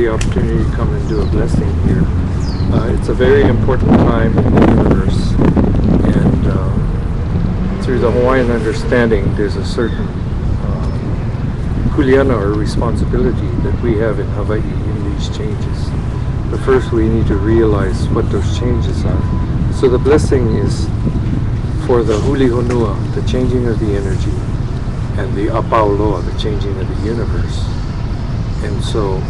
the opportunity to come and do a blessing here. It's a very important time in the universe, and through the Hawaiian understanding, there's a certain kuleana, or responsibility, that we have in Hawaii in these changes. But first we need to realize what those changes are. So the blessing is for the huli honua, the changing of the energy, and the apauloa, the changing of the universe. And so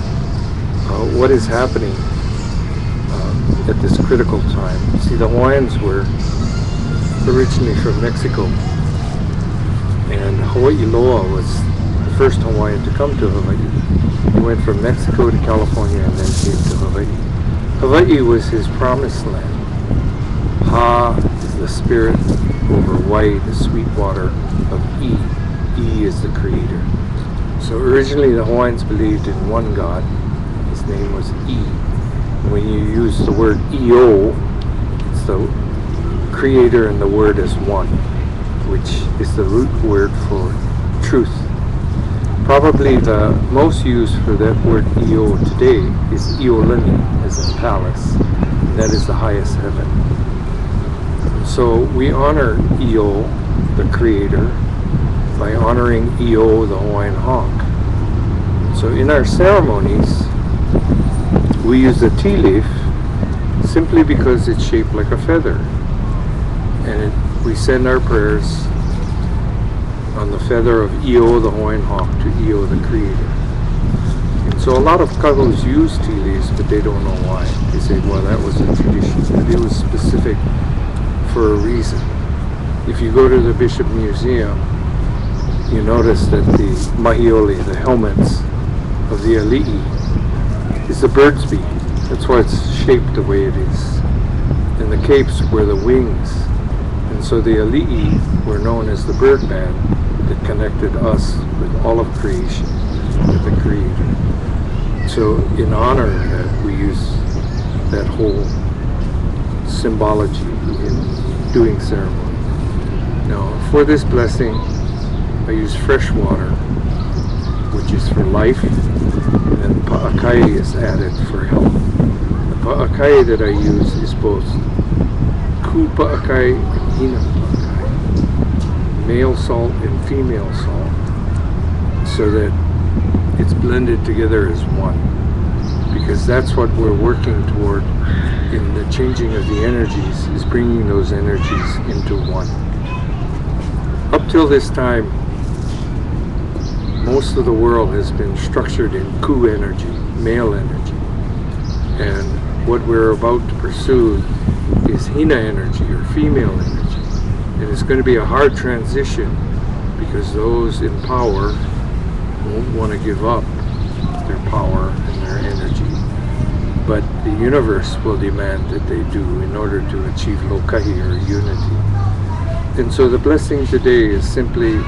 what is happening at this critical time? See, the Hawaiians were originally from Mexico, and Hawaii Loa was the first Hawaiian to come to Hawaii. He went from Mexico to California and then came to Hawaii. Hawaii was his promised land. Ha is the spirit over Wai, the sweet water of E. E is the creator. So originally the Hawaiians believed in one God. His name was E. When you use the word Eo, it's the creator and the word as one, which is the root word for truth. Probably the most used for that word Eo today is Eolani, as in palace. That is the highest heaven. So we honor Eo, the creator, by honoring Eo, the Hawaiian hawk. So in our ceremonies, we use the tea leaf simply because it's shaped like a feather. And we send our prayers on the feather of Eo, the Hawaiian hawk, to Eo, the creator. And so a lot of kahus use tea leaves, but they don't know why. They say, well, that was a tradition, but it was specific for a reason. If you go to the Bishop Museum, you notice that the mahioli, the helmets of the ali'i, is the bird's beak. That's why it's shaped the way it is. And the capes were the wings. And so the ali'i were known as the bird band that connected us with all of creation, with the Creator. So in honor of that, we use that whole symbology in doing ceremony. Now, for this blessing, I use fresh water, which is for life, and then pa'akai is added for health. The pa'akai that I use is both ku pa'akai and hina pa'akai, male salt and female salt, so that it's blended together as one, because that's what we're working toward in the changing of the energies, is bringing those energies into one. Up till this time, most of the world has been structured in ku energy, male energy, and what we're about to pursue is hina energy, or female energy. And it's going to be a hard transition, because those in power won't want to give up their power and their energy. But the universe will demand that they do in order to achieve lokahi, or unity. And so the blessing today is simply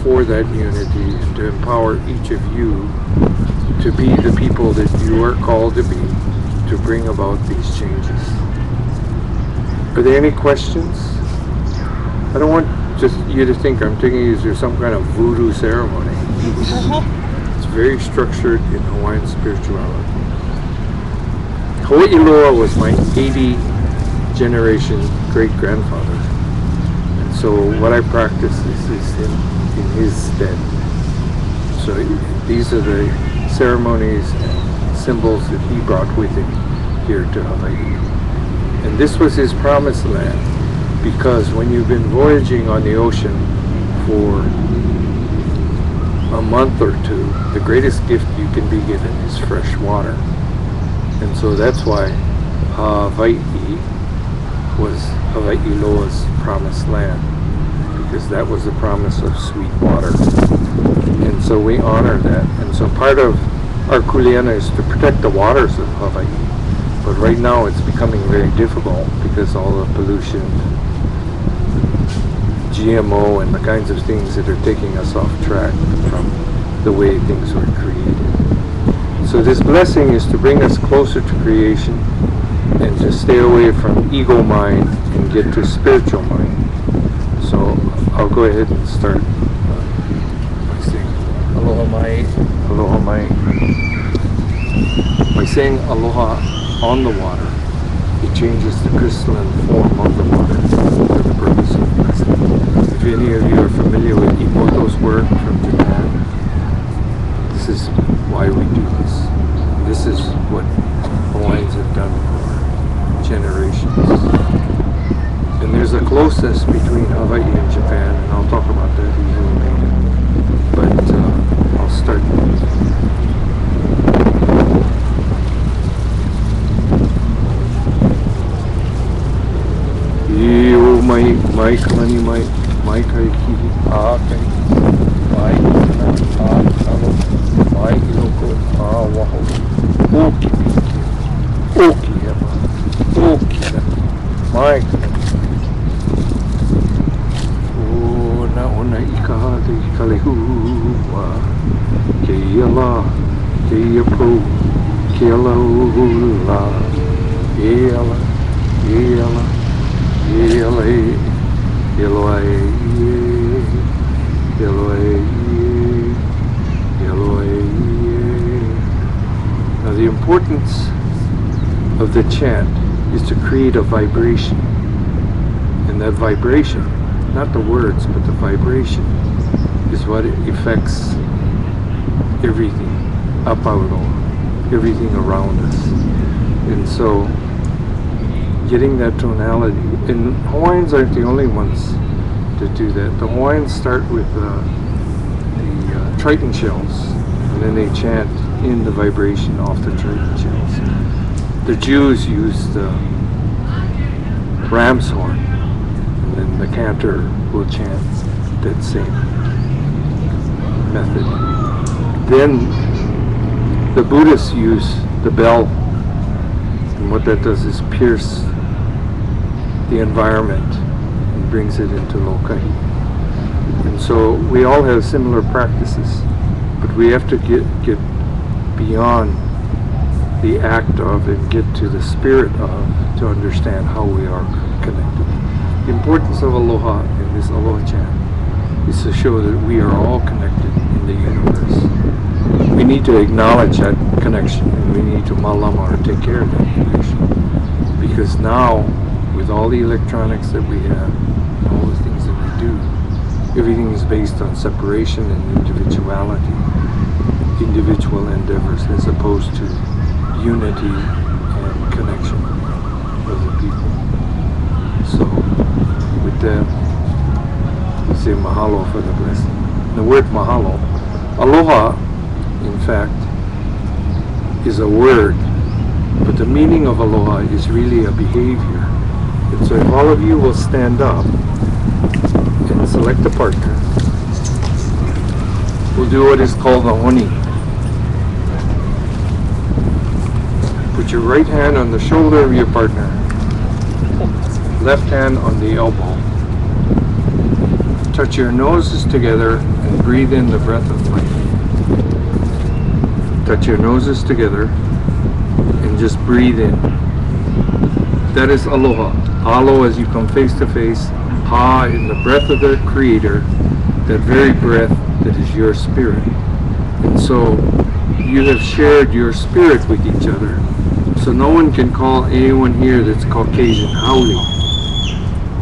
for that unity, and to empower each of you to be the people that you are called to be, to bring about these changes. Are there any questions? I don't want just you to think I'm taking you through some kind of voodoo ceremony. It's very structured in Hawaiian spirituality. Hawaii Loa was my 80 generation great-grandfather. And so what I practice is in his stead. So these are the ceremonies and symbols that he brought with him here to Hawaii. And this was his promised land, because when you've been voyaging on the ocean for a month or two, the greatest gift you can be given is fresh water. And so that's why Hawaii was Hawaii Loa's promised land, because that was the promise of sweet water. And so we honor that. And so part of our kuleana is to protect the waters of Hawaii. But right now it's becoming very difficult, because all the pollution, GMO, and the kinds of things that are taking us off track from the way things were created. So this blessing is to bring us closer to creation, and to stay away from ego mind and get to spiritual mind. So I'll go ahead and start by saying Aloha Mai, Aloha Mai. By saying aloha on the water, it changes the crystalline form of the water for the purpose of blessing. If any of you are familiar with Imoto's work from Japan, this is why we do this. This is what Hawaiians have done for generations. And there's a closeness between Hawaii and Japan, and I'll talk about that a little later. But I'll start. Io mai kalani mai kai kihi a kai mai na a alo mai iloko a waho oki piki oki ema oki na mai kalani o na ona ikaha te kalehua ke iala ke iapo ke ala ula e ala Eloe, Eloe, Eloe, Eloe. Now the importance of the chant is to create a vibration. And that vibration, not the words, but the vibration, is what affects everything, apaulo, everything around us. And so, getting that tonality, and Hawaiians aren't the only ones to do that. The Hawaiians start with the triton shells, and then they chant in the vibration off the triton shells. The Jews use the ram's horn, and then the cantor will chant that same method. Then the Buddhists use the bell, and what that does is pierce the environment and brings it into lokai. And so we all have similar practices, but we have to get beyond the act of and get to the spirit of to understand how we are connected. The importance of aloha in this aloha chant is to show that we are all connected in the universe. We need to acknowledge that connection, and we need to malama or take care of that connection, because now with all the electronics that we have, all the things that we do, everything is based on separation and individuality, individual endeavors, as opposed to unity and connection of the people. So, with that, we say mahalo for the blessing. The word mahalo, aloha, in fact, is a word, but the meaning of aloha is really a behavior. And so if all of you will stand up and select a partner, we'll do what is called a honi. Put your right hand on the shoulder of your partner, left hand on the elbow. Touch your noses together and breathe in the breath of life. Touch your noses together and just breathe in. That is aloha. Alo as you come face to face. Ha in the breath of the Creator, that very breath that is your spirit. And so you have shared your spirit with each other. So no one can call anyone here that's Caucasian haole,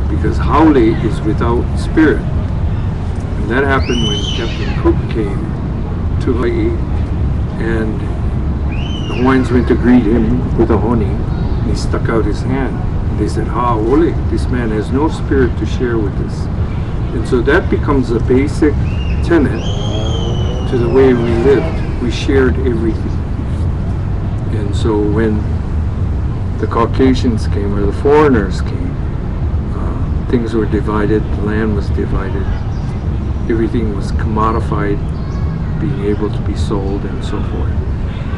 because haole is without spirit. And that happened when Captain Cook came to Hawaii, and the Hawaiians went to greet him with a honi, and he stuck out his hand. They said, "Ha, ole, this man has no spirit to share with us." And so that becomes a basic tenet to the way we lived. We shared everything. And so when the Caucasians came, or the foreigners came, things were divided, the land was divided, everything was commodified, being able to be sold and so forth.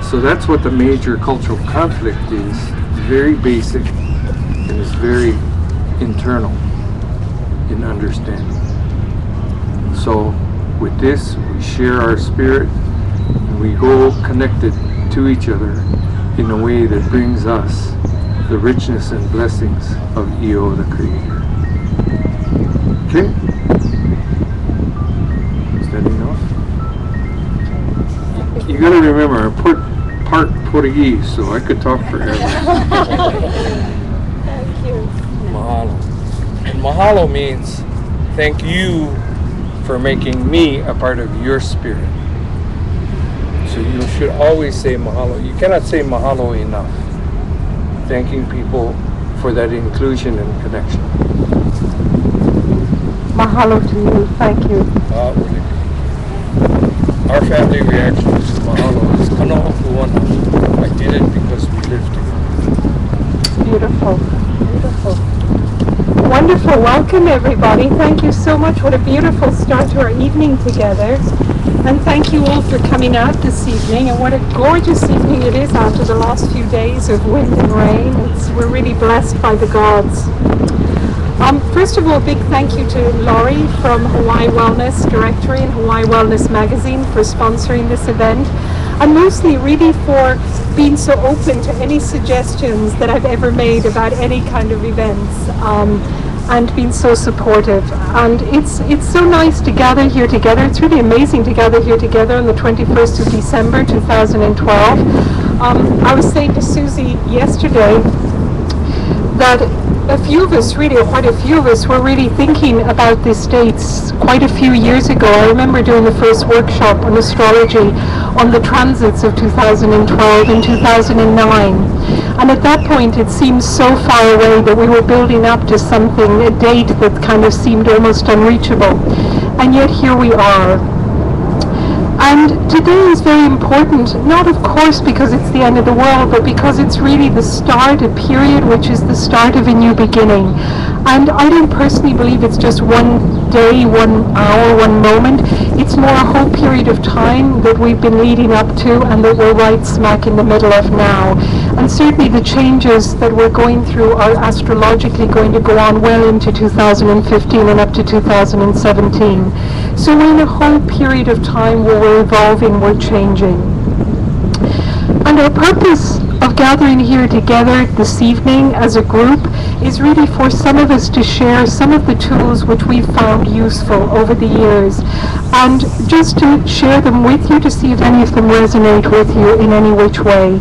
So that's what the major cultural conflict is. It's very basic, and it's very internal in understanding. So with this, we share our spirit, and we go connected to each other in a way that brings us the richness and blessings of Io, the Creator. Okay? Is that enough? You gotta remember, part part Portuguese, so I could talk forever. Thank you. Mahalo. And mahalo means thank you for making me a part of your spirit. So you should always say mahalo. You cannot say mahalo enough. Thanking people for that inclusion and connection. Mahalo to you. Thank you. Our family reaction to mahalo is kanoa Moana. I did it because we lived together. Beautiful. Beautiful. Wonderful. Welcome, everybody. Thank you so much. What a beautiful start to our evening together. And thank you all for coming out this evening. And what a gorgeous evening it is after the last few days of wind and rain. We're really blessed by the gods. First of all, a big thank you to Laurie from Hawaii Wellness Directory and Hawaii Wellness Magazine for sponsoring this event. And mostly really for being so open to any suggestions that I've ever made about any kind of events. And being so supportive. And it's so nice to gather here together. It's really amazing to gather here together on the 21st of December 2012. I was saying to Susie yesterday that a few of us, really, or quite a few of us, were really thinking about this date quite a few years ago. I remember doing the first workshop on astrology on the transits of 2012 and 2009. And at that point, it seemed so far away that we were building up to something, a date that kind of seemed almost unreachable. And yet here we are. And today is very important, not of course because it's the end of the world, but because it's really the start, a period which is the start of a new beginning. And I don't personally believe it's just one day, 1 hour, one moment. It's more a whole period of time that we've been leading up to and that we're right smack in the middle of now. And certainly the changes that we're going through are astrologically going to go on well into 2015 and up to 2017. So we're in a whole period of time where we're evolving, we're changing. And our purpose of gathering here together this evening as a group is really for some of us to share some of the tools which we've found useful over the years, and just to share them with you to see if any of them resonate with you in any which way.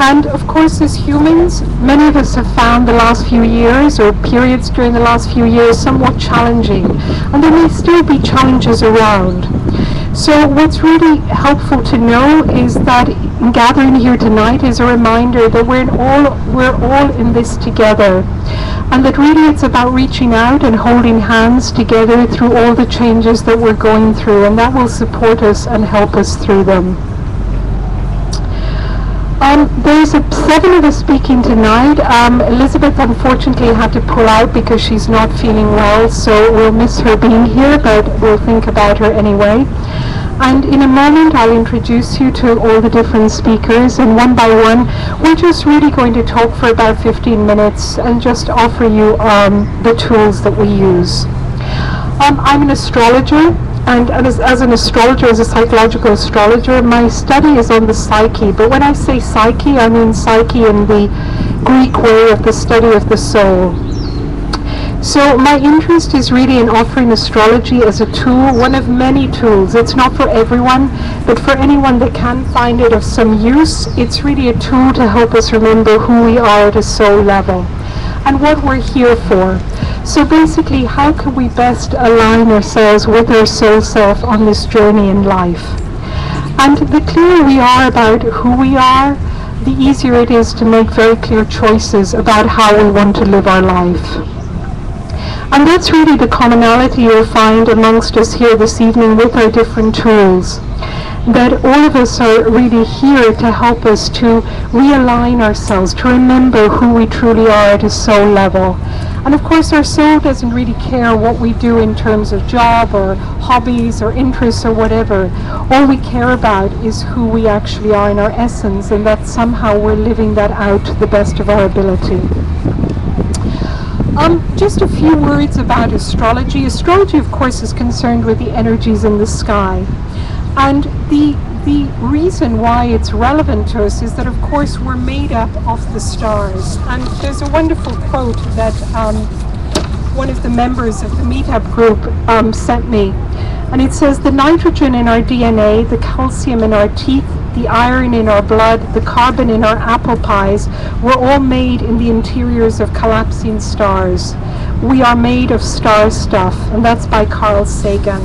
And of course, as humans, many of us have found the last few years or periods during the last few years somewhat challenging, and there may still be challenges around. So what's really helpful to know is that gathering here tonight is a reminder that we're all in this together, and that really it's about reaching out and holding hands together through all the changes that we're going through, and that will support us and help us through them. There's 7 of us speaking tonight. Elizabeth unfortunately had to pull out because she's not feeling well, so we'll miss her being here, but we'll think about her anyway. And in a moment I'll introduce you to all the different speakers, and one by one we're just really going to talk for about 15 minutes and just offer you the tools that we use. I'm an astrologer. And as an astrologer, as a psychological astrologer, my study is on the psyche. But when I say psyche, I mean psyche in the Greek way of the study of the soul. So my interest is really in offering astrology as a tool, one of many tools. It's not for everyone, but for anyone that can find it of some use, it's really a tool to help us remember who we are at a soul level and what we're here for. So basically, how can we best align ourselves with our soul self on this journey in life? And the clearer we are about who we are, the easier it is to make very clear choices about how we want to live our life. And that's really the commonality you'll find amongst us here this evening with our different tools. That all of us are really here to help us to realign ourselves, to remember who we truly are at a soul level. And of course our soul doesn't really care what we do in terms of job or hobbies or interests or whatever. All we care about is who we actually are in our essence, and that somehow we're living that out to the best of our ability. Just a few words about astrology. Astrology, of course, is concerned with the energies in the sky. And the reason why it's relevant to us is that, of course, we're made up of the stars. And there's a wonderful quote that one of the members of the meetup group sent me. And it says, "The nitrogen in our DNA, the calcium in our teeth, the iron in our blood, the carbon in our apple pies, were all made in the interiors of collapsing stars. We are made of star stuff, and that's by Carl Sagan.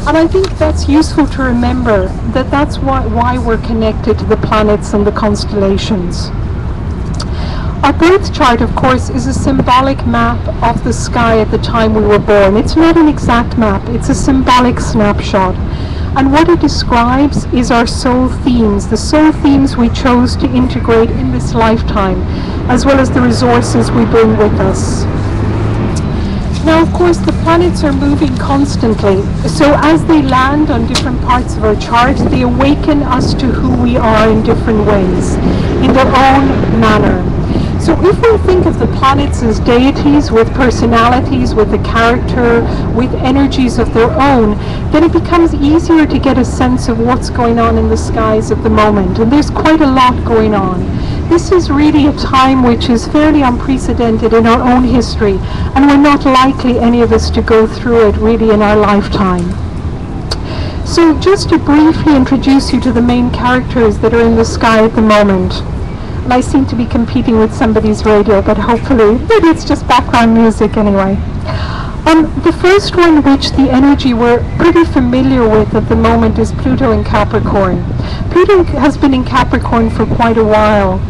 And I think that's useful to remember, that that's why we're connected to the planets and the constellations. Our birth chart, of course, is a symbolic map of the sky at the time we were born. It's not an exact map, it's a symbolic snapshot. And what it describes is our soul themes, the soul themes we chose to integrate in this lifetime, as well as the resources we bring with us. Now, of course, the planets are moving constantly, so as they land on different parts of our chart, they awaken us to who we are in different ways, in their own manner. So if we think of the planets as deities with personalities, with a character, with energies of their own, then it becomes easier to get a sense of what's going on in the skies at the moment. And there's quite a lot going on. This is really a time which is fairly unprecedented in our own history, and we're not likely, any of us, to go through it really in our lifetime. So just to briefly introduce you to the main characters that are in the sky at the moment. And I seem to be competing with somebody's radio, but hopefully, maybe it's just background music anyway. The first one, which the energy we're pretty familiar with at the moment, is Pluto in Capricorn. Pluto has been in Capricorn for quite a while.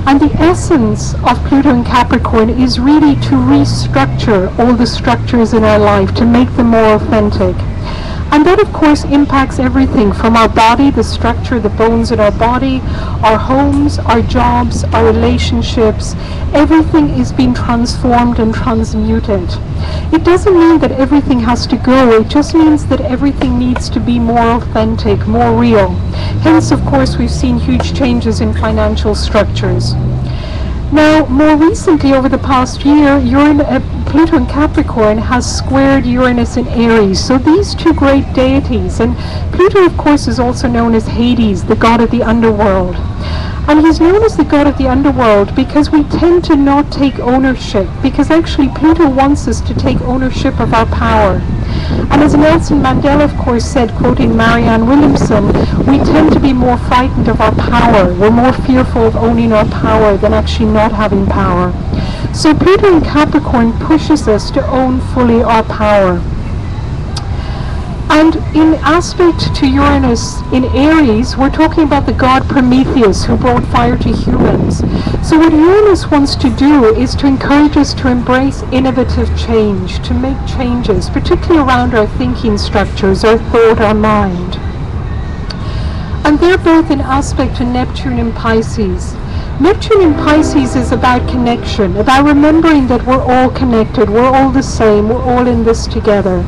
And the essence of Pluto in Capricorn is really to restructure all the structures in our life, to make them more authentic. And that, of course, impacts everything from our body, the structure, the bones in our body, our homes, our jobs, our relationships. Everything is being transformed and transmuted. It doesn't mean that everything has to go. It just means that everything needs to be more authentic, more real. Hence, of course, we've seen huge changes in financial structures. Now, more recently, over the past year, Pluto in Capricorn has squared Uranus in Aries. So these two great deities, and Pluto, of course, is also known as Hades, the god of the underworld. And he's known as the god of the underworld because we tend to not take ownership, because actually Pluto wants us to take ownership of our power. And as Nelson Mandela, of course, said, quoting Marianne Williamson, we tend to be more frightened of our power. We're more fearful of owning our power than actually not having power. So Pluto in Capricorn pushes us to own fully our power. And in aspect to Uranus in Aries, we're talking about the god Prometheus, who brought fire to humans. So what Uranus wants to do is to encourage us to embrace innovative change, to make changes, particularly around our thinking structures, our thought, our mind. And they're both in aspect to Neptune in Pisces. Neptune in Pisces is about connection, about remembering that we're all connected, we're all the same, we're all in this together.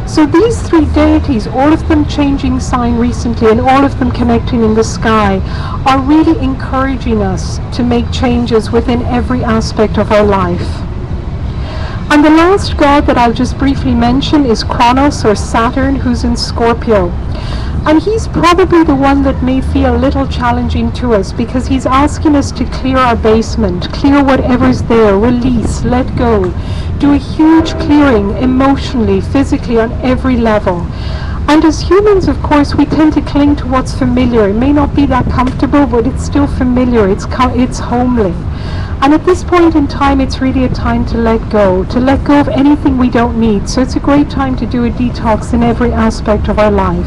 So these three deities, all of them changing sign recently and all of them connecting in the sky, are really encouraging us to make changes within every aspect of our life. And the last god that I'll just briefly mention is Kronos, or Saturn, who's in Scorpio. And he's probably the one that may feel a little challenging to us, because he's asking us to clear our basement, clear whatever's there, release, let go, do a huge clearing emotionally, physically, on every level. And as humans, of course, we tend to cling to what's familiar. It may not be that comfortable, but it's still familiar, it's homely. And at this point in time, it's really a time to let go of anything we don't need. So it's a great time to do a detox in every aspect of our life.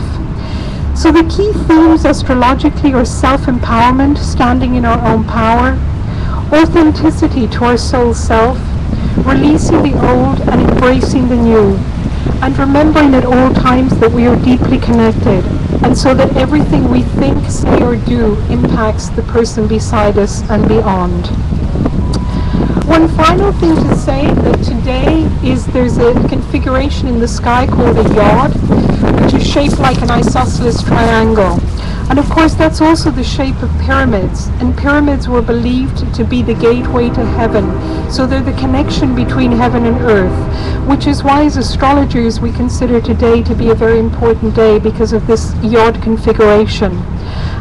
So the key themes astrologically are self-empowerment, standing in our own power, authenticity to our soul self, releasing the old and embracing the new, and remembering at all times that we are deeply connected, and so that everything we think, say, or do impacts the person beside us and beyond. One final thing to say, that today there's a configuration in the sky called a yod, which is shaped like an isosceles triangle. And of course that's also the shape of pyramids, and pyramids were believed to be the gateway to heaven. So they're the connection between heaven and earth, which is why as astrologers we consider today to be a very important day because of this yod configuration.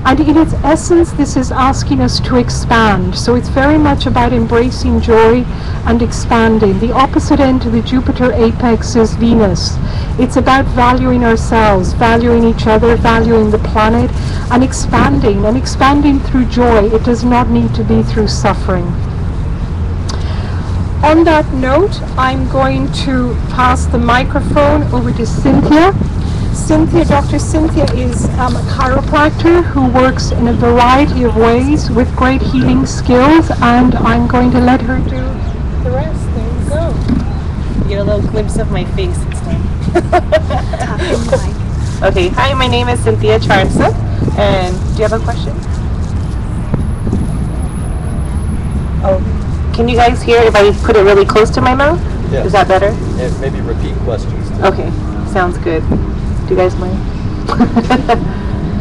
And in its essence, this is asking us to expand. So it's very much about embracing joy and expanding. The opposite end to the Jupiter apex is Venus. It's about valuing ourselves, valuing each other, valuing the planet, and expanding through joy. It does not need to be through suffering. On that note, I'm going to pass the microphone over to Cynthia. Dr. Cynthia is a chiropractor who works in a variety of ways with great healing skills, and I'm going to let her do the rest. There you go. You get a little glimpse of my face this time. Okay, hi, my name is Cynthia Charnsa, and do you have a question? Oh, can you guys hear if I put it really close to my mouth? Yeah. Is that better? And maybe repeat questions too. Okay, sounds good. Do you guys mind?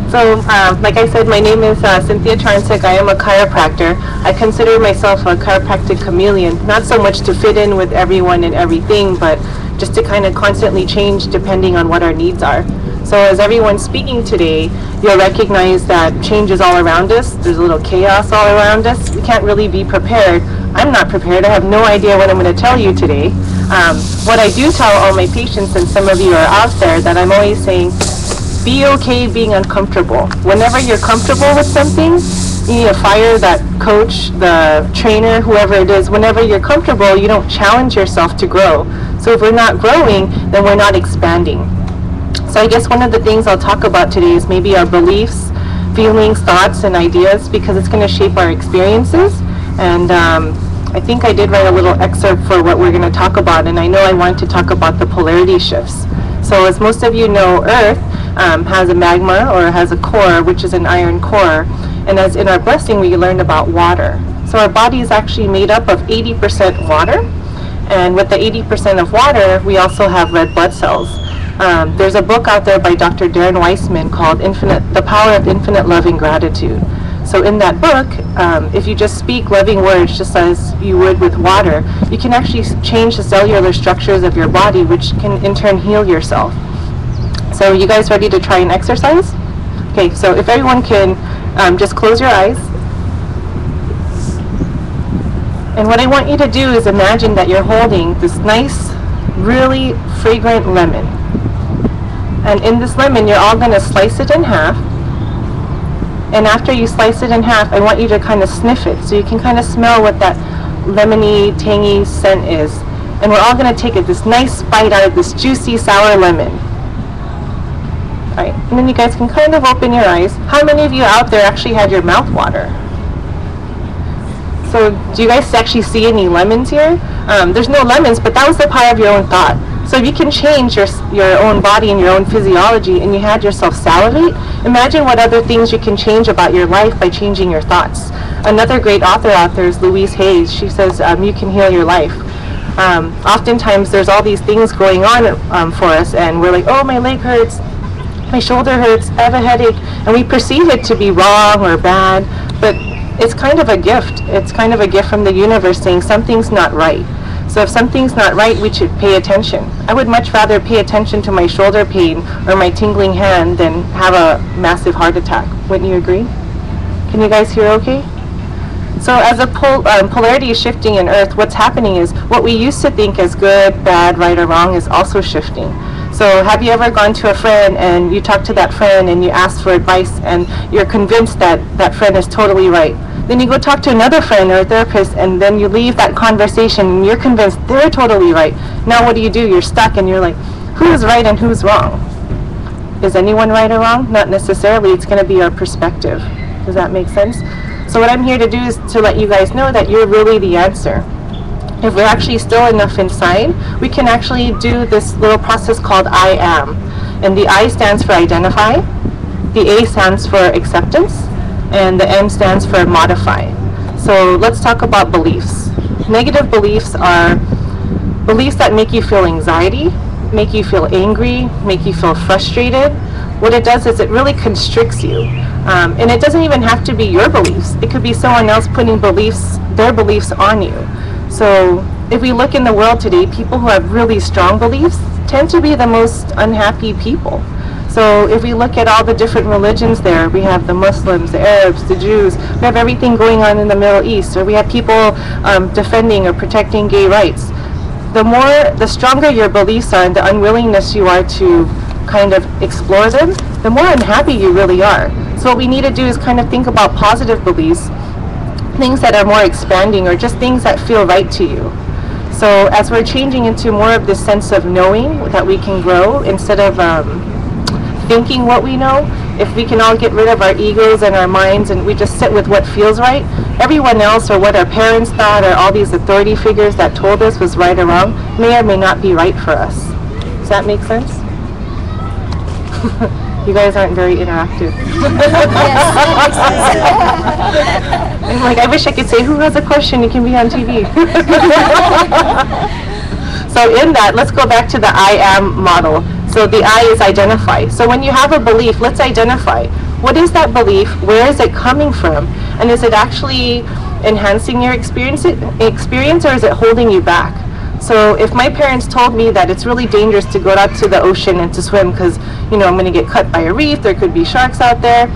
So, like I said, my name is Cynthia Charnsick. I am a chiropractor. I consider myself a chiropractic chameleon, not so much to fit in with everyone and everything, but just to kind of constantly change depending on what our needs are. So as everyone's speaking today, you'll recognize that change is all around us. There's a little chaos all around us. We can't really be prepared. I'm not prepared. I have no idea what I'm going to tell you today. What I do tell all my patients, and some of you are out there, that I'm always saying, be okay being uncomfortable. Whenever you're comfortable with something, you need to fire that coach, the trainer, whoever it is. Whenever you're comfortable, you don't challenge yourself to grow. So if we're not growing, then we're not expanding. So I guess one of the things I'll talk about today is maybe our beliefs, feelings, thoughts, and ideas, because it's going to shape our experiences. And I think I did write a little excerpt for what we're going to talk about, and I know I want to talk about the polarity shifts. So as most of you know, Earth has a magma, or has a core, which is an iron core. And as in our blessing, we learned about water. So our body is actually made up of 80% water. And with the 80% of water, we also have red blood cells. There's a book out there by Dr. Darren Weissman called The Power of Infinite Love and Gratitude. So in that book, if you just speak loving words just as you would with water, you can actually change the cellular structures of your body, which can in turn heal yourself. So you guys ready to try an exercise? Okay, so if everyone can just close your eyes. And what I want you to do is imagine that you're holding this nice, really fragrant lemon. And in this lemon, you're all going to slice it in half. And after you slice it in half, I want you to kind of sniff it, so you can kind of smell what that lemony, tangy scent is. And we're all going to take it, this nice bite out of this juicy, sour lemon. Alright, and then you guys can kind of open your eyes. How many of you out there actually had your mouth water? So do you guys actually see any lemons here? There's no lemons, but that was the power of your own thought. So if you can change your own body and your own physiology, and you had yourself salivate, imagine what other things you can change about your life by changing your thoughts. Another great author out there is Louise Hayes. She says you can heal your life. Oftentimes there's all these things going on for us, and we're like, oh, my leg hurts, my shoulder hurts, I have a headache, and we perceive it to be wrong or bad, but it's kind of a gift. It's kind of a gift from the universe saying something's not right. So if something's not right, we should pay attention. I would much rather pay attention to my shoulder pain or my tingling hand than have a massive heart attack. Wouldn't you agree? Can you guys hear okay? So as a polarity is shifting in Earth, what's happening is what we used to think as good, bad, right, or wrong is also shifting. So have you ever gone to a friend and you talk to that friend and you ask for advice and you're convinced that that friend is totally right? Then you go talk to another friend or a therapist, and then you leave that conversation and you're convinced they're totally right. Now what do? You're stuck and you're like, who's right and who's wrong? Is anyone right or wrong? Not necessarily. It's going to be our perspective. Does that make sense? So what I'm here to do is to let you guys know that you're really the answer. If we're actually still enough inside, we can actually do this little process called I am. And the I stands for identify, the A stands for acceptance, and the M stands for modify. So let's talk about beliefs. Negative beliefs are beliefs that make you feel anxiety, make you feel angry, make you feel frustrated. What it does is it really constricts you. And it doesn't even have to be your beliefs. It could be someone else putting their beliefs on you. So if we look in the world today, people who have really strong beliefs tend to be the most unhappy people. So if we look at all the different religions there, we have the Muslims, the Arabs, the Jews, we have everything going on in the Middle East, or we have people defending or protecting gay rights. The stronger your beliefs are and the unwillingness you are to kind of explore them, the more unhappy you really are. So what we need to do is kind of think about positive beliefs, things that are more expanding, or just things that feel right to you. So as we're changing into more of this sense of knowing that we can grow instead of thinking what we know, if we can all get rid of our egos and our minds and we just sit with what feels right, everyone else or what our parents thought or all these authority figures that told us was right or wrong may or may not be right for us. Does that make sense? You guys aren't very interactive. I'm like, I wish I could say, who has a question? You can be on TV. So in that, let's go back to the I am model. So the I is identify. So when you have a belief, let's identify. What is that belief? Where is it coming from? And is it actually enhancing your experience or is it holding you back? So if my parents told me that it's really dangerous to go out to the ocean and to swim because, you know, I'm going to get cut by a reef, there could be sharks out there.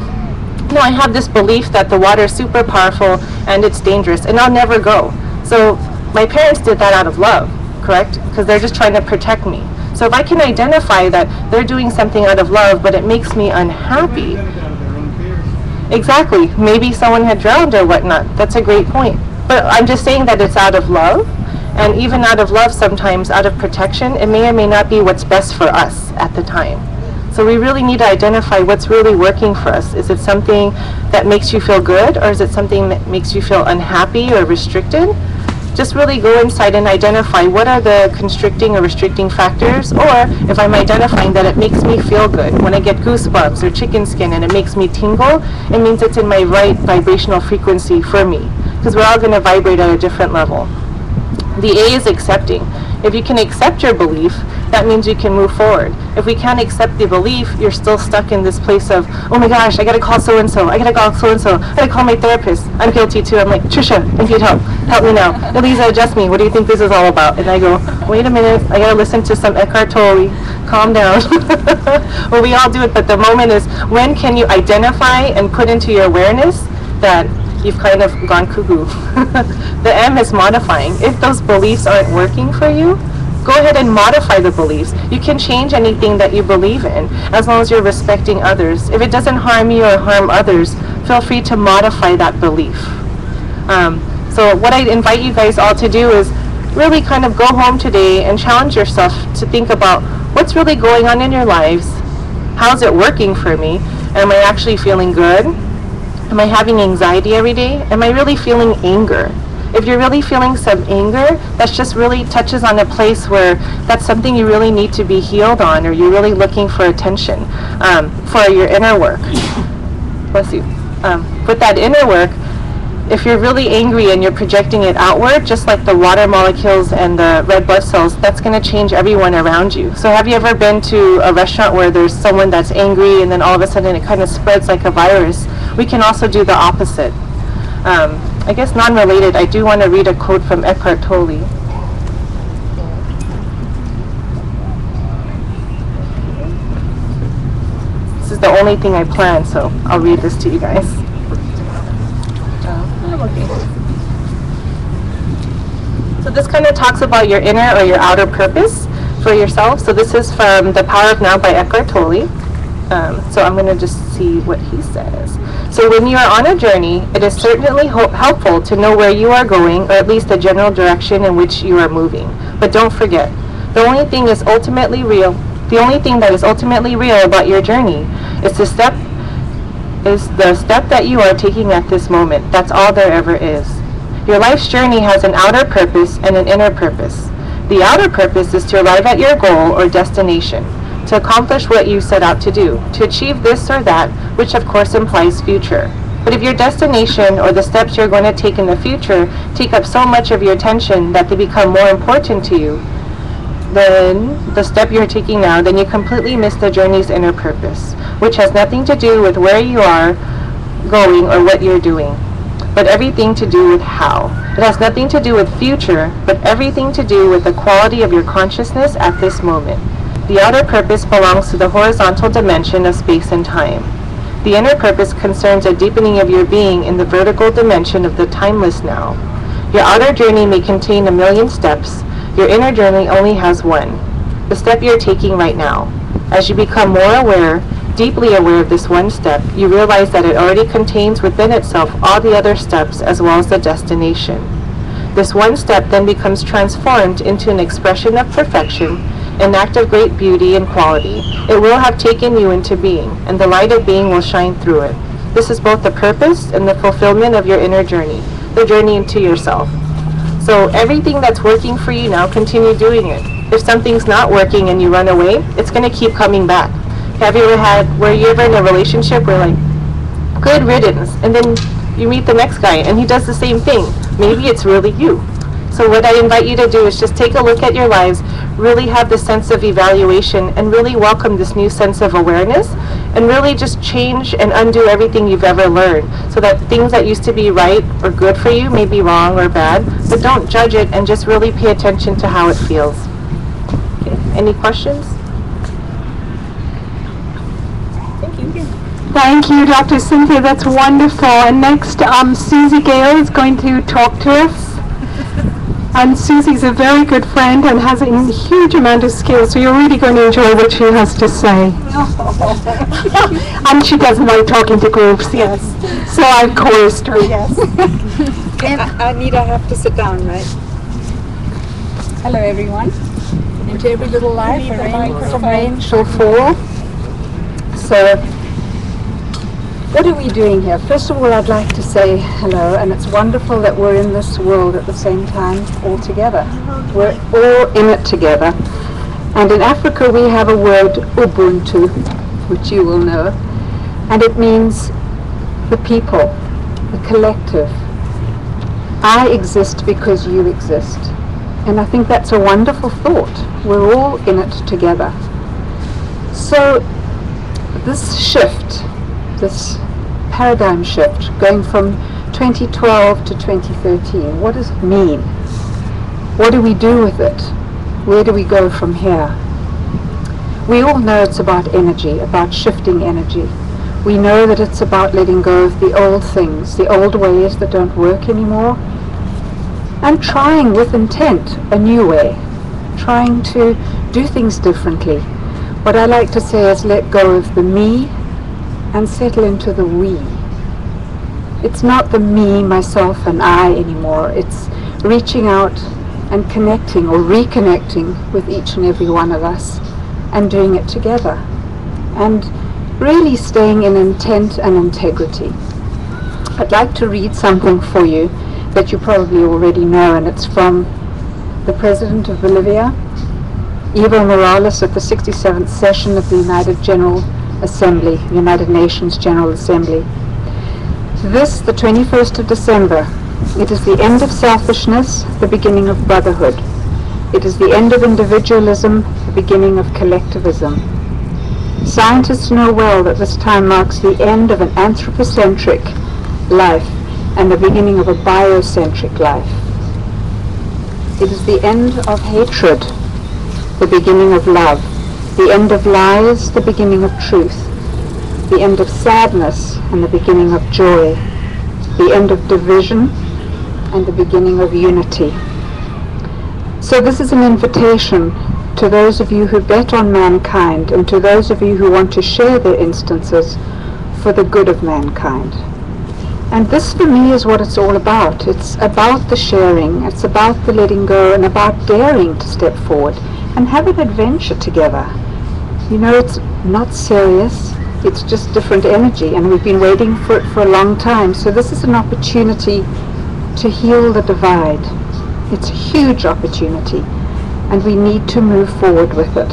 No, I have this belief that the water is super powerful and it's dangerous and I'll never go. So my parents did that out of love, correct? Because they're just trying to protect me. So if I can identify that they're doing something out of love but it makes me unhappy. Exactly. Maybe someone had drowned or whatnot. That's a great point. But I'm just saying that it's out of love. And even out of love, sometimes out of protection, it may or may not be what's best for us at the time. So we really need to identify what's really working for us. Is it something that makes you feel good, or is it something that makes you feel unhappy or restricted? Just really go inside and identify what are the constricting or restricting factors, or if I'm identifying that it makes me feel good. When I get goosebumps or chicken skin and it makes me tingle, it means it's in my right vibrational frequency for me, because we're all going to vibrate at a different level. The A is accepting. If you can accept your belief, that means you can move forward. If we can't accept the belief, you're still stuck in this place of, oh my gosh, I gotta call so-and-so, I gotta call so-and-so, I gotta call my therapist. I'm guilty too. I'm like, Trisha, I need help. Help me now. Elisa, adjust me. What do you think this is all about? And I go, wait a minute, I gotta listen to some Eckhart Tolle. Calm down. Well, we all do it, but the moment is, when can you identify and put into your awareness that you've kind of gone cuckoo? The M is modifying. If those beliefs aren't working for you, go ahead and modify the beliefs. You can change anything that you believe in as long as you're respecting others. If it doesn't harm you or harm others, feel free to modify that belief. So what I invite you guys all to do is really kind of go home today and challenge yourself to think about what's really going on in your lives. How's it working for me? Am I actually feeling good? Am I having anxiety every day? Am I really feeling anger? If you're really feeling some anger, that's just really touches on a place where that's something you really need to be healed on, or you're really looking for attention for your inner work. Bless you. With that inner work, if you're really angry and you're projecting it outward, just like the water molecules and the red blood cells, that's going to change everyone around you. So have you ever been to a restaurant where there's someone that's angry and then all of a sudden it kind of spreads like a virus? We can also do the opposite. I guess non-related, I do want to read a quote from Eckhart Tolle. This is the only thing I planned, so I'll read this to you guys. Okay. So this kind of talks about your inner or your outer purpose for yourself. So this is from The Power of Now by Eckhart Tolle. So I'm going to just see what he says. So when you are on a journey, it is certainly helpful to know where you are going, or at least the general direction in which you are moving. But don't forget, the only thing that is ultimately real about your journey is the step that you are taking at this moment. That's all there ever is. Your life's journey has an outer purpose and an inner purpose. The outer purpose is to arrive at your goal or destination, to accomplish what you set out to do, to achieve this or that, which of course implies future. But if your destination or the steps you're going to take in the future take up so much of your attention that they become more important to you than the step you're taking now, then you completely miss the journey's inner purpose, which has nothing to do with where you are going or what you're doing, but everything to do with how. It has nothing to do with future, but everything to do with the quality of your consciousness at this moment. The outer purpose belongs to the horizontal dimension of space and time. The inner purpose concerns a deepening of your being in the vertical dimension of the timeless now. Your outer journey may contain 1,000,000 steps. Your inner journey only has one, the step you're taking right now. As you become more aware, deeply aware of this one step, you realize that it already contains within itself all the other steps as well as the destination. This one step then becomes transformed into an expression of perfection, an act of great beauty and quality. It will have taken you into being, and the light of being will shine through it. This is both the purpose and the fulfillment of your inner journey, the journey into yourself. So everything that's working for you now, continue doing it. If something's not working and you run away, it's going to keep coming back. Have you ever had, were you ever in a relationship where like, good riddance, and then you meet the next guy and he does the same thing? Maybe it's really you. So what I invite you to do is just take a look at your lives, really have this sense of evaluation, and really welcome this new sense of awareness, and really just change and undo everything you've ever learned, so that things that used to be right or good for you may be wrong or bad, but don't judge it and just really pay attention to how it feels. Okay. Any questions? Thank you, Dr. Cynthia. That's wonderful. And next, Susie Gale is going to talk to us. And Susie's a very good friend and has a huge amount of skills, so you're really going to enjoy what she has to say. And she doesn't like talking to groups, yes. So I've chorused her, yes. Anita, I have to sit down, right? Hello, everyone. Into every little life, some rain shall fall. So, what are we doing here? First of all, I'd like to say hello, and it's wonderful that we're in this world at the same time, all together. We're all in it together. And in Africa, we have a word, Ubuntu, which you will know, and it means the people, the collective. I exist because you exist. And I think that's a wonderful thought. We're all in it together. So, this shift, this paradigm shift, going from 2012 to 2013, what does it mean? What do we do with it? Where do we go from here? We all know it's about energy, about shifting energy. We know that it's about letting go of the old things, the old ways that don't work anymore, and trying with intent a new way, trying to do things differently. What I like to say is let go of the me and settle into the we. It's not the me, myself, and I anymore. It's reaching out and connecting or reconnecting with each and every one of us and doing it together. And really staying in intent and integrity. I'd like to read something for you that you probably already know, and it's from the President of Bolivia, Evo Morales, at the 67th session of the United Nations General Assembly. This, the 21st of December, it is the end of selfishness, the beginning of brotherhood. It is the end of individualism, the beginning of collectivism. Scientists know well that this time marks the end of an anthropocentric life and the beginning of a biocentric life. It is the end of hatred, the beginning of love. The end of lies, the beginning of truth. The end of sadness and the beginning of joy. The end of division and the beginning of unity. So this is an invitation to those of you who bet on mankind and to those of you who want to share their instances for the good of mankind. And this for me is what it's all about. It's about the sharing, it's about the letting go, and about daring to step forward and have an adventure together. You know, it's not serious, it's just different energy, and we've been waiting for it for a long time. So this is an opportunity to heal the divide. It's a huge opportunity, and we need to move forward with it.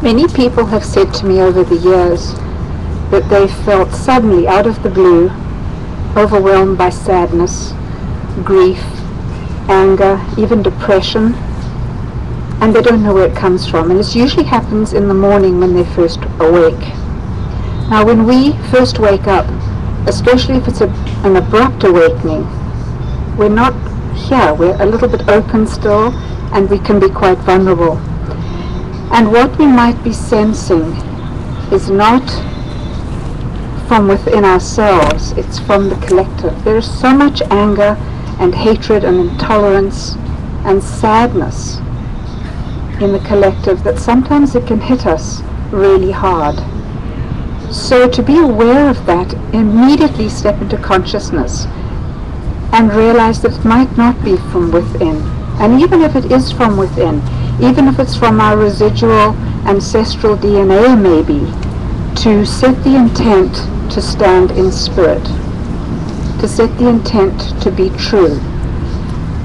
Many people have said to me over the years that they felt suddenly, out of the blue, overwhelmed by sadness, grief, anger, even depression, and they don't know where it comes from. And this usually happens in the morning when they're first awake. Now when we first wake up, especially if it's an abrupt awakening, we're not here, we're a little bit open still, and we can be quite vulnerable. And what we might be sensing is not from within ourselves, it's from the collective. There is so much anger and hatred and intolerance and sadness in the collective that sometimes it can hit us really hard. So to be aware of that, immediately step into consciousness and realize that it might not be from within. And even if it is from within, even if it's from our residual ancestral DNA maybe, to set the intent to stand in spirit, to set the intent to be true.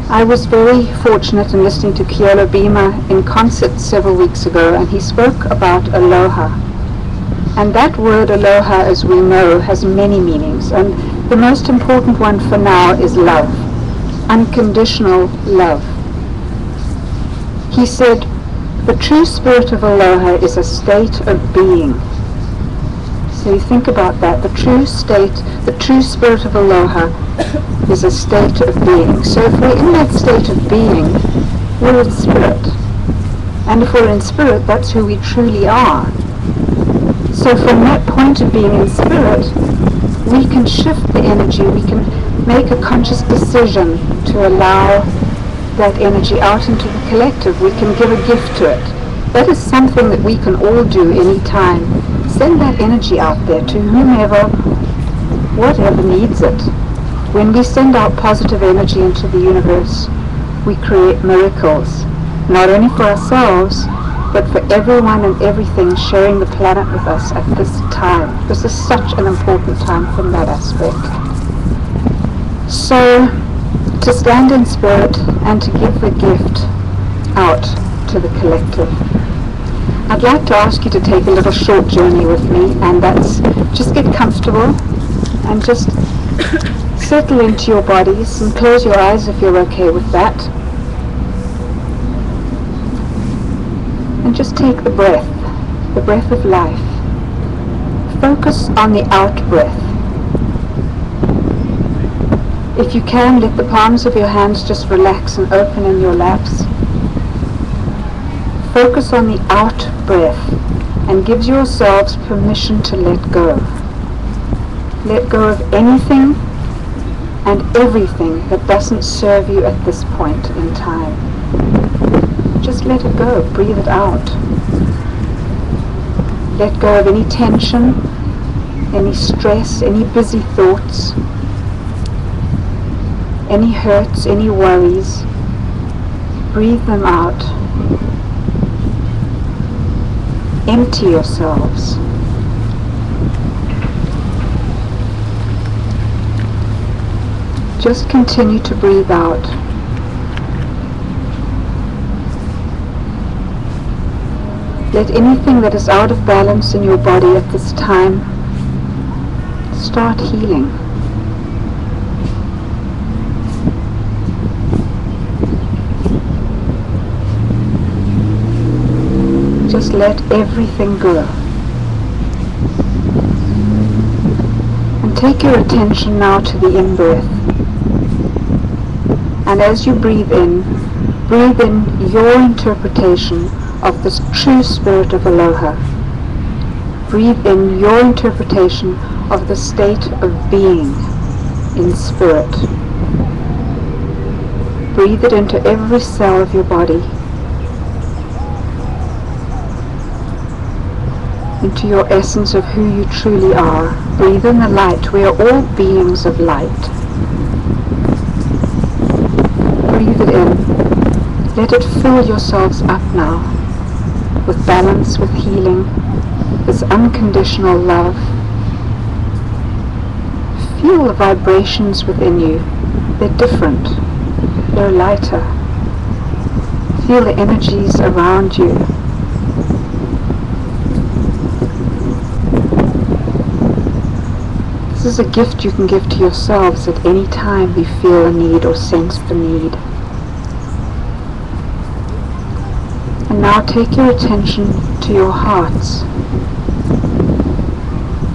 I was very fortunate in listening to Keola Bima in concert several weeks ago, and he spoke about aloha. And that word aloha, as we know, has many meanings, and the most important one for now is love, unconditional love. He said, the true spirit of aloha is a state of being. So you think about that, the true spirit of aloha is a state of being. So if we're in that state of being, we're in spirit. And if we're in spirit, that's who we truly are. So from that point of being in spirit, we can shift the energy, we can make a conscious decision to allow that energy out into the collective. We can give a gift to it. That is something that we can all do any time. Send that energy out there to whomever, whatever needs it. When we send out positive energy into the universe, we create miracles, not only for ourselves, but for everyone and everything sharing the planet with us at this time. This is such an important time from that aspect. So, to stand in spirit and to give the gift out to the collective. I'd like to ask you to take a little short journey with me, and that's just get comfortable and just settle into your bodies and close your eyes if you're okay with that. And just take the breath of life. Focus on the out breath. If you can, let the palms of your hands just relax and open in your laps. Focus on the out breath and give yourselves permission to let go. Let go of anything and everything that doesn't serve you at this point in time. Just let it go, breathe it out. Let go of any tension, any stress, any busy thoughts, any hurts, any worries. Breathe them out. Empty yourselves. Just continue to breathe out. Let anything that is out of balance in your body at this time start healing. Just let everything go. And take your attention now to the in-breath. And as you breathe in your interpretation of this true spirit of aloha. Breathe in your interpretation of the state of being in spirit. Breathe it into every cell of your body, into your essence of who you truly are. Breathe in the light. We are all beings of light. Breathe it in. Let it fill yourselves up now with balance, with healing, this unconditional love. Feel the vibrations within you. They're different. They're lighter. Feel the energies around you. This is a gift you can give to yourselves at any time you feel a need or sense the need. And now take your attention to your hearts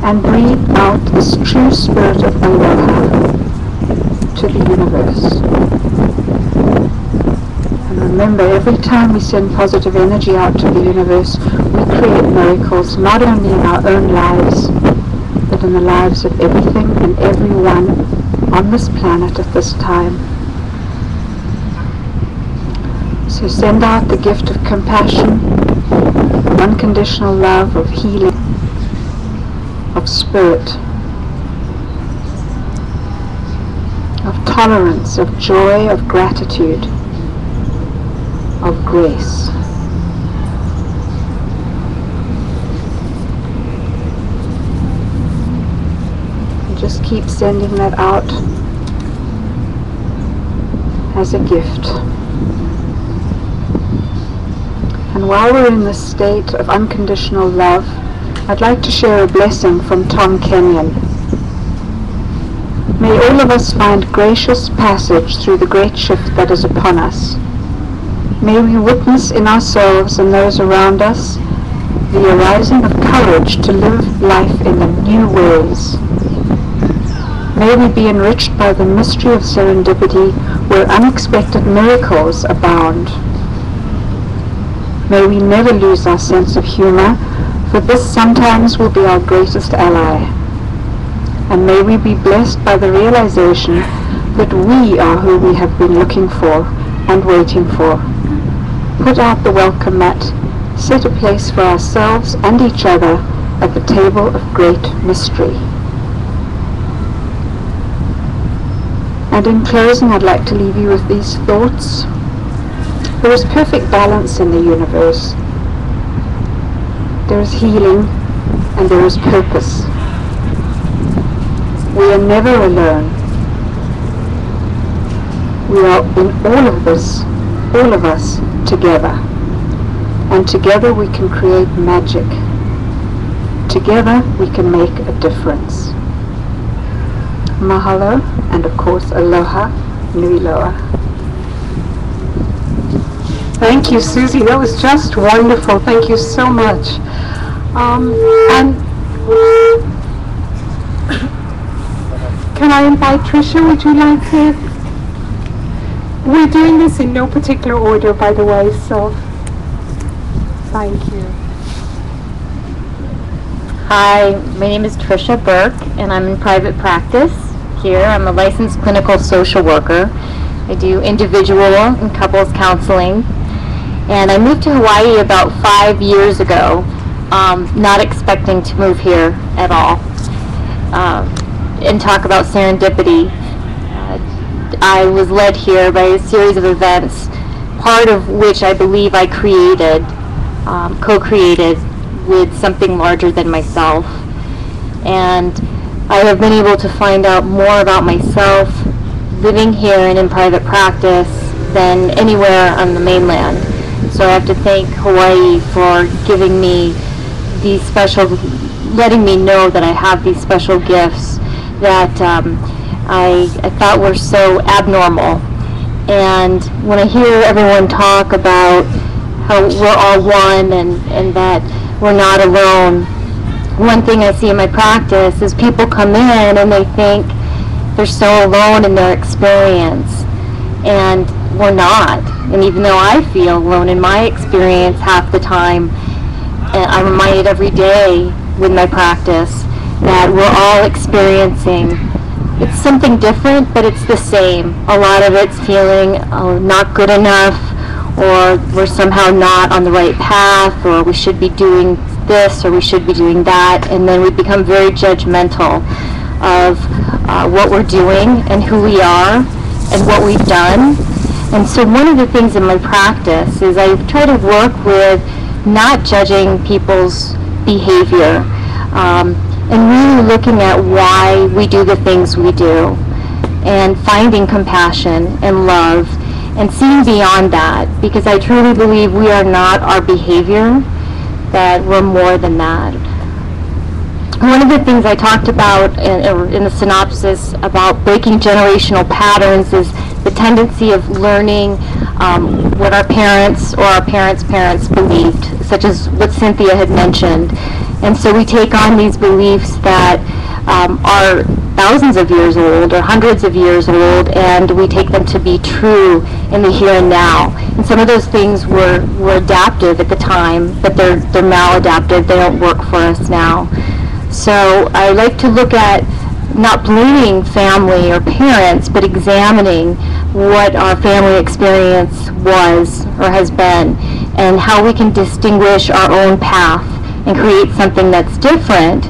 and breathe out this true spirit of aloha to the universe. And Remember, every time we send positive energy out to the universe, we create miracles, not only in our own lives, but in the lives of everything and everyone on this planet at this time. So send out the gift of compassion, of unconditional love, of healing, of spirit, of tolerance, of joy, of gratitude, of grace. And just keep sending that out as a gift. And while we're in this state of unconditional love, I'd like to share a blessing from Tom Kenyon. May all of us find gracious passage through the great shift that is upon us. May we witness in ourselves and those around us the arising of courage to live life in new ways. May we be enriched by the mystery of serendipity where unexpected miracles abound. May we never lose our sense of humor, for this sometimes will be our greatest ally. And may we be blessed by the realization that we are who we have been looking for and waiting for. Put out the welcome mat, set a place for ourselves and each other at the table of great mystery. And in closing, I'd like to leave you with these thoughts. There is perfect balance in the universe. There is healing and there is purpose. We are never alone. We are in all of this, all of us, together. And together we can create magic. Together we can make a difference. Mahalo, and of course, aloha, nui loa. Thank you, Susie. That was just wonderful. Thank you so much. And can I invite Tricia? Would you like to? We're doing this in no particular order, by the way, so thank you. Hi, my name is Tricia Burke, and I'm in private practice here. I'm a licensed clinical social worker. I do individual and couples counseling. And I moved to Hawaii about 5 years ago, not expecting to move here at all. And talk about serendipity. I was led here by a series of events, part of which I believe I created, co-created with something larger than myself. And I have been able to find out more about myself living here and in private practice than anywhere on the mainland. So I have to thank Hawaii for giving me these special, letting me know that I have these special gifts that I thought were so abnormal. And when I hear everyone talk about how we're all one and that we're not alone, one thing I see in my practice is people come in and they think they're so alone in their experience. And we're not. And even though I feel alone in my experience half the time, I'm reminded every day with my practice that we're all experiencing, it's something different, but it's the same. A lot of it's feeling not good enough, or we're somehow not on the right path, or we should be doing this, or we should be doing that, and then we become very judgmental of what we're doing and who we are and what we've done. And so one of the things in my practice is I try to work with not judging people's behavior and really looking at why we do the things we do and finding compassion and love and seeing beyond that, because I truly believe we are not our behavior, that we're more than that. One of the things I talked about in the synopsis about breaking generational patterns is the tendency of learning what our parents or our parents' parents believed, such as what Cynthia had mentioned. And so we take on these beliefs that are thousands of years old or hundreds of years old, and we take them to be true in the here and now. And some of those things were adaptive at the time, but they're maladaptive. They don't work for us now. So I like to look at not blaming family or parents, but examining what our family experience was or has been, and how we can distinguish our own path and create something that's different,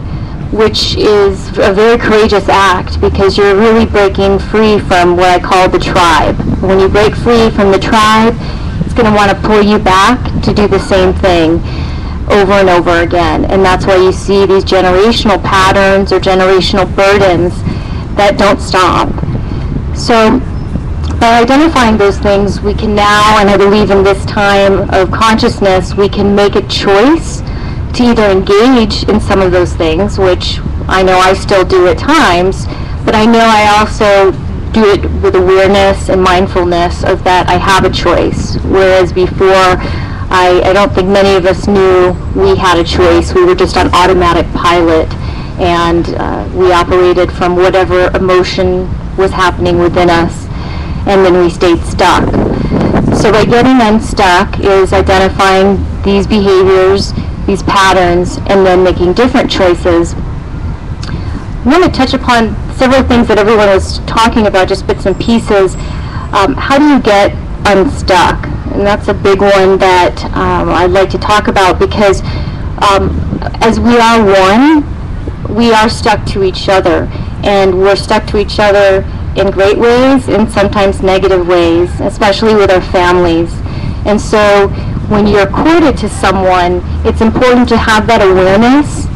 which is a very courageous act, because you're really breaking free from what I call the tribe. When you break free from the tribe, it's going to want to pull you back to do the same thing over and over again. And that's why you see these generational patterns or generational burdens that don't stop. So by identifying those things, we can now, and I believe in this time of consciousness, we can make a choice to either engage in some of those things, which I know I still do at times, but I know I also do it with awareness and mindfulness of that I have a choice. Whereas before, I don't think many of us knew we had a choice. We were just on automatic pilot, and we operated from whatever emotion was happening within us, and then we stayed stuck. So by getting unstuck is identifying these behaviors, these patterns, and then making different choices. I want to touch upon several things that everyone was talking about, just bits and pieces. How do you get unstuck? And that's a big one that I'd like to talk about, because as we are one, we are stuck to each other, and we're stuck to each other in great ways and sometimes negative ways, especially with our families. And so when you're courted to someone, it's important to have that awareness